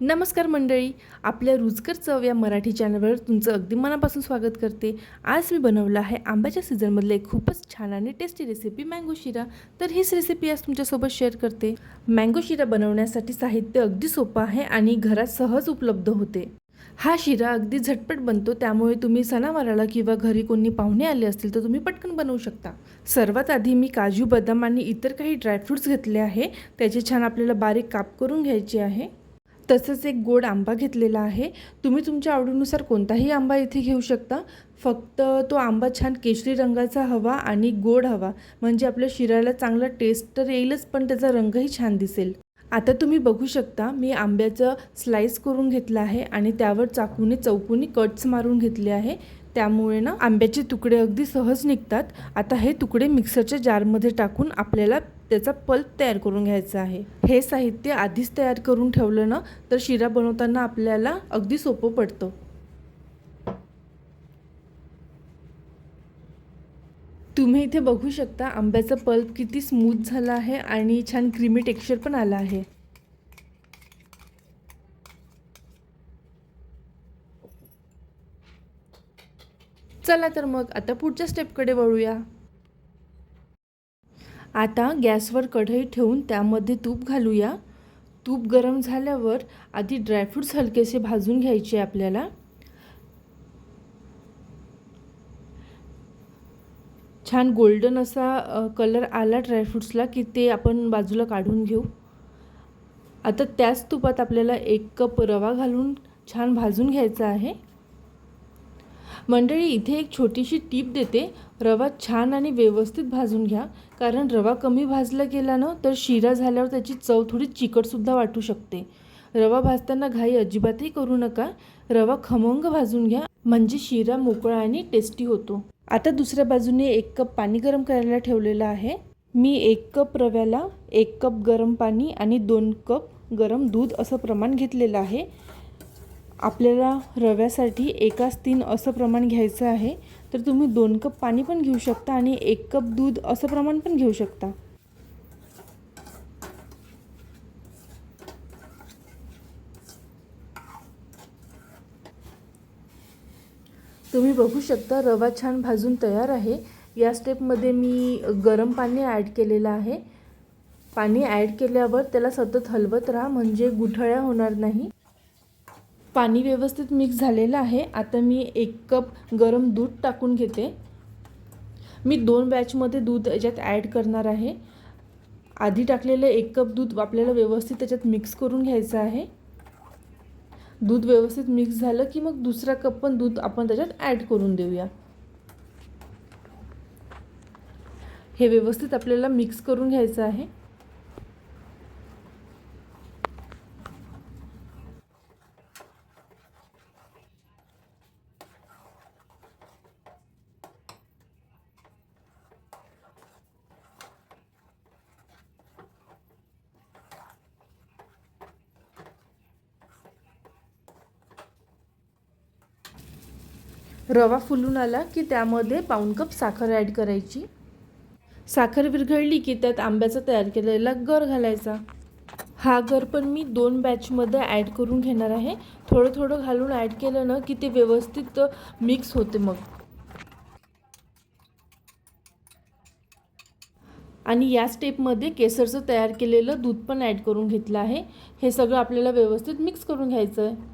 नमस्कार मंडळी, आपल्या रुचकर चव या मराठी चॅनलवर तुमचं अगदी मनापासून स्वागत करते। आज मी बनवलं आहे आंब्याच्या सीझनमधले खूपच छान आणि टेस्टी रेसिपी मँगो शिरा। तर हीच रेसिपी आज तुमच्यासोबत शेअर करते। मँगो शिरा बनवण्यासाठी साहित्य अगदी सोपं आहे आणि घरात सहज उपलब्ध होते। हा शिरा अगदी झटपट बनतो, त्यामुळे तुम्ही सणावाराला किंवा घरी कोणी पाहुणे आले असतील तर तुम्ही पटकन बनवू शकता। सर्वात आधी मी काजू, बदाम आणि इतर काही ड्रायफ्रुट्स घेतले आहे। त्याचे छान आपल्याला बारीक काप करून घ्यायचे आहे। तसंच एक गोड आंबा घेतलेला आहे। तुम्ही तुमच्या आवडीनुसार कोणताही आंबा इथे घेऊ शकता। फक्त तो आंबा छान केशरी रंगाचा हवा आणि गोड हवा, म्हणजे आपल्या शिऱ्याला चांगला टेस्ट तर येईलच, पण त्याचा रंगही छान दिसेल। आता तुम्ही बघू शकता, मी आंब्याचं स्लाइस करून घेतलं आहे आणि त्यावर चाकूने चौकोनी कट्स मारून घेतले आहे। त्यामुळे ना आंब्याचे तुकडे अगदी सहज निघतात। आता हे तुकडे मिक्सरच्या जारमध्ये टाकून आपल्याला त्याचा पल्प तयार करून घ्यायचा आहे। हे साहित्य आधीच तयार करून ठेवलं ना तर शिरा बनवताना आपल्याला अगदी सोपं पडतं। तुम्ही इथे बघू शकता, आंब्याचा पल्प किती स्मूथ झाला आहे आणि छान क्रीमी टेक्स्चर पण आला आहे। चला तर मग आता पुढच्या स्टेपकडे वळूया। आता गॅसवर कढई ठेवून त्यामध्ये तूप घालूया। तूप गरम झाल्यावर आधी ड्रायफ्रुट्स हलकेसे भाजून घ्यायचे आपल्याला। छान गोल्डन असा कलर आला ड्रायफ्रुट्सला की ते आपण बाजूला काढून घेऊ। आता त्याच तुपात आपल्याला 1 कप रवा घालून छान भाजून घ्यायचा आहे। मंडळी, इथे एक छोटीशी टीप देते, रवा छान आणि व्यवस्थित भाजून घ्या, कारण रवा कमी भाजला गेला ना तर शिरा झाल्यावर त्याची चव थोडी चिकटसुद्धा वाटू शकते। रवा भाजताना घाई अजिबातही करू नका, रवा खमंग भाजून घ्या, म्हणजे शिरा मोकळा आणि टेस्टी होतो। आता दुसऱ्या बाजूने 1 कप पाणी गरम करायला ठेवलेलं आहे। मी 1 कप रव्याला 1 कप गरम पाणी आणि 2 कप गरम दूध असं प्रमाण घेतलेलं आहे। आपल्याला रव्यासाठी 1:3 असं प्रमाण घ्यायचं आहे, तर तुम्ही 2 कप पाणी पण घेऊ शकता आणि 1 कप दूध असं प्रमाण पण घेऊ शकता। तुम्ही बघू शकता, रवा छान भाजून तयार आहे। या स्टेपमध्ये मी गरम पाणी ॲड केलेलं आहे। पाणी ॲड केल्यावर त्याला सतत हलवत राहा, म्हणजे गुठळ्या होणार नाही। पाणी व्यवस्थित मिक्स झालेलं आहे। आता मी 1 कप गरम दूध टाकून घेते। मी 2 बॅचमध्ये दूध याच्यात ॲड करणार आहे। आधी टाकलेले 1 कप दूध आपल्याला व्यवस्थित त्याच्यात मिक्स करून घ्यायचं आहे। दूध व्यवस्थित मिक्स झालं की मग दुसरा कप पण दूध आपण त्याच्यात ॲड करून देऊया। हे व्यवस्थित आपल्याला मिक्स करून घ्यायचं आहे। रवा फुलून आला की त्यामध्ये पाऊण कप साखर ॲड करायची। साखर विरघळली की त्यात आंब्याचा तयार केलेला गर घालायचा। हा गर पण मी 2 बॅचमध्ये ॲड करून घेणार आहे। थोडं थोडं घालून ॲड केलं ना की ते व्यवस्थित मिक्स होते मग। आणि या स्टेपमध्ये केसरचं तयार केलेलं दूध पण ॲड करून घेतलं आहे। हे सगळं आपल्याला व्यवस्थित मिक्स करून घ्यायचं आहे।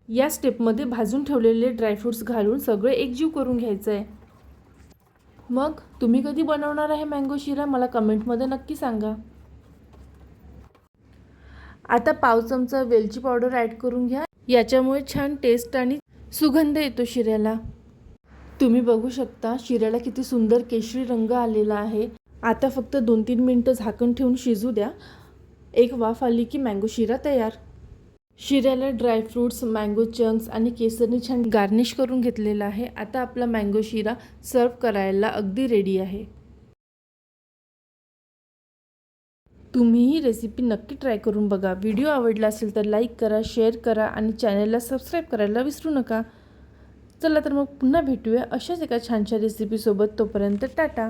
या स्टेपमध्ये भाजून ठेवलेले ड्रायफ्रुट्स घालून सगळे एकजीव करून घ्यायचं आहे। मग तुम्ही कधी बनवणार आहे मँगो शिरा, मला कमेंटमध्ये नक्की सांगा। आता पाव चमचा वेलची पावडर ॲड करून घ्या, याच्यामुळे छान टेस्ट आणि सुगंध येतो शिऱ्याला। तुम्ही बघू शकता, शिऱ्याला किती सुंदर केशरी रंग आलेला आहे। आता फक्त 2-3 मिनिटं झाकण ठेवून शिजू द्या। एक वाफ आली की मँगो शिरा तयार। शिऱ्याला ड्रायफ्रुट्स, मँगो चंक्स आणि केसरने छान गार्निश करून घेतलेला आहे। आता आपला मँगो शिरा सर्व करायला अगदी रेडी आहे। तुम्ही ही रेसिपी नक्की ट्राय करून बघा। व्हिडिओ आवडला असेल तर लाईक करा, शेअर करा आणि चॅनलला सबस्क्राईब करायला विसरू नका। चला तर मग पुन्हा भेटूया अशाच एका छानशा रेसिपीसोबत. तोपर्यंत टाटा.